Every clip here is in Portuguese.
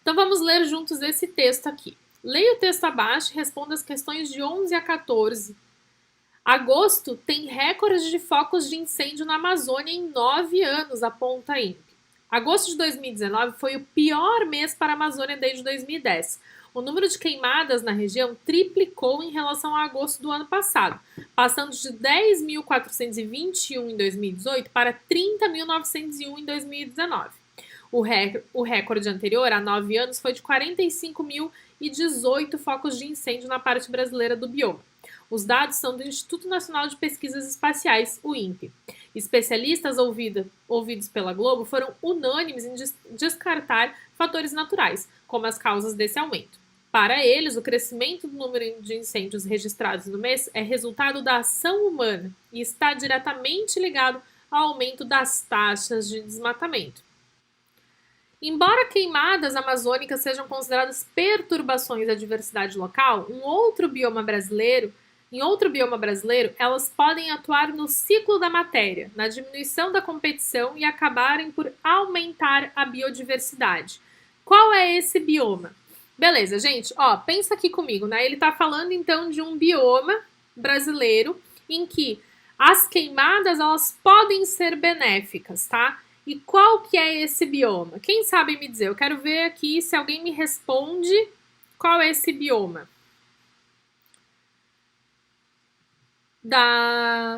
Então vamos ler juntos esse texto aqui. Leia o texto abaixo e responda as questões de 11 a 14. Agosto tem recorde de focos de incêndio na Amazônia em 9 anos, aponta a INPE. Agosto de 2019 foi o pior mês para a Amazônia desde 2010. O número de queimadas na região triplicou em relação a agosto do ano passado, passando de 10.421 em 2018 para 30.901 em 2019. O recorde anterior, há 9 anos, foi de 45.018 focos de incêndio na parte brasileira do bioma. Os dados são do Instituto Nacional de Pesquisas Espaciais, o INPE. Especialistas ouvidos pela Globo foram unânimes em descartar fatores naturais, como as causas desse aumento. Para eles, o crescimento do número de incêndios registrados no mês é resultado da ação humana e está diretamente ligado ao aumento das taxas de desmatamento. Embora queimadas amazônicas sejam consideradas perturbações da diversidade local, em outro bioma brasileiro, elas podem atuar no ciclo da matéria, na diminuição da competição e acabarem por aumentar a biodiversidade. Qual é esse bioma? Beleza, gente, pensa aqui comigo, né? Ele está falando então de um bioma brasileiro em que as queimadas elas podem ser benéficas, tá? E qual que é esse bioma? Quem sabe me dizer? Eu quero ver aqui se alguém me responde qual é esse bioma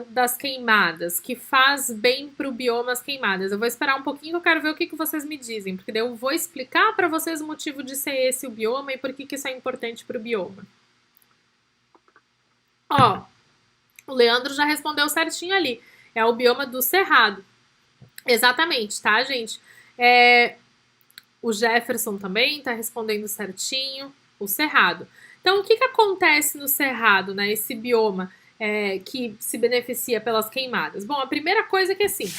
das queimadas, que faz bem para o bioma as queimadas. Eu vou esperar um pouquinho que eu quero ver o que vocês me dizem, porque daí eu vou explicar para vocês o motivo de ser esse o bioma e por que isso é importante para o bioma. O Leandro já respondeu certinho ali. É o bioma do Cerrado. Exatamente, tá, gente? O Jefferson também tá respondendo certinho, o Cerrado. Então, o que acontece no Cerrado, né? Esse bioma que se beneficia pelas queimadas? Bom, a primeira coisa é que, assim,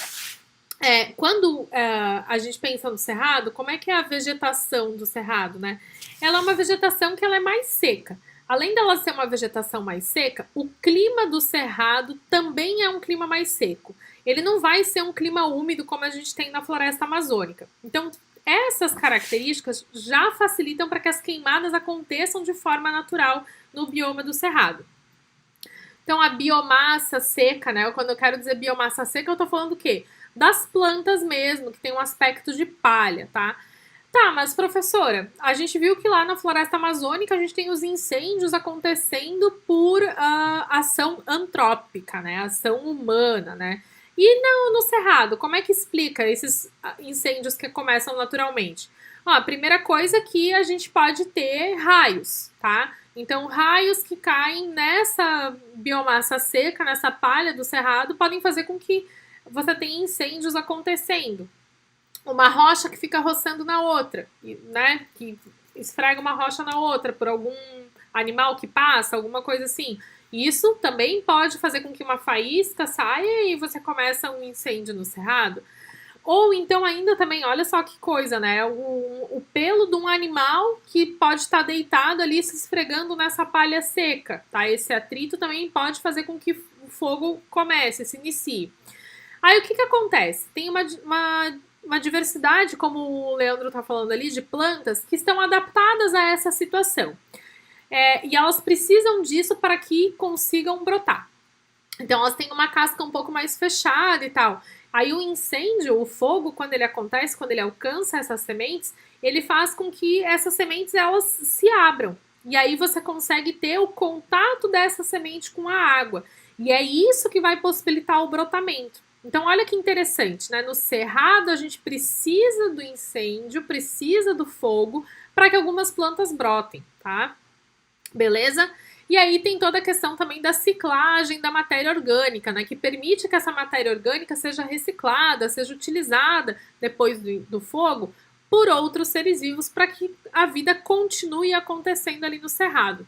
quando a gente pensa no Cerrado, como é que é a vegetação do Cerrado, né? Ela é uma vegetação que ela é mais seca. Além dela ser uma vegetação mais seca, o clima do Cerrado também é um clima mais seco. Ele não vai ser um clima úmido como a gente tem na floresta amazônica. Então, essas características já facilitam para que as queimadas aconteçam de forma natural no bioma do Cerrado. Então, a biomassa seca, né? Quando eu quero dizer biomassa seca, eu tô falando do quê? Das plantas mesmo, que tem um aspecto de palha, tá? Tá, mas professora, a gente viu que lá na floresta amazônica a gente tem os incêndios acontecendo por ação antrópica, né? Ação humana, né? E no Cerrado, como é que explica esses incêndios que começam naturalmente? A primeira coisa é que a gente pode ter raios, tá? Então, raios que caem nessa biomassa seca, nessa palha do Cerrado, podem fazer com que você tenha incêndios acontecendo. Uma rocha que fica roçando na outra, né? Que esfrega uma rocha na outra por algum animal que passa, alguma coisa assim. Isso também pode fazer com que uma faísca saia e você começa um incêndio no cerrado. Ou então ainda também, olha só que coisa, né? O pelo de um animal que pode estar deitado ali se esfregando nessa palha seca, tá? Esse atrito também pode fazer com que o fogo comece, se inicie. Aí o que acontece? Tem uma diversidade, como o Leandro está falando ali, de plantas que estão adaptadas a essa situação. E elas precisam disso para que consigam brotar. Então elas têm uma casca um pouco mais fechada e tal. Aí o incêndio, o fogo, quando ele acontece, quando ele alcança essas sementes, ele faz com que essas sementes elas se abram. E aí você consegue ter o contato dessa semente com a água. E é isso que vai possibilitar o brotamento. Então, olha que interessante, né? No cerrado, a gente precisa do incêndio, precisa do fogo para que algumas plantas brotem, tá? Beleza? E aí tem toda a questão também da ciclagem da matéria orgânica, né? Que permite que essa matéria orgânica seja reciclada, seja utilizada depois do fogo por outros seres vivos para que a vida continue acontecendo ali no cerrado.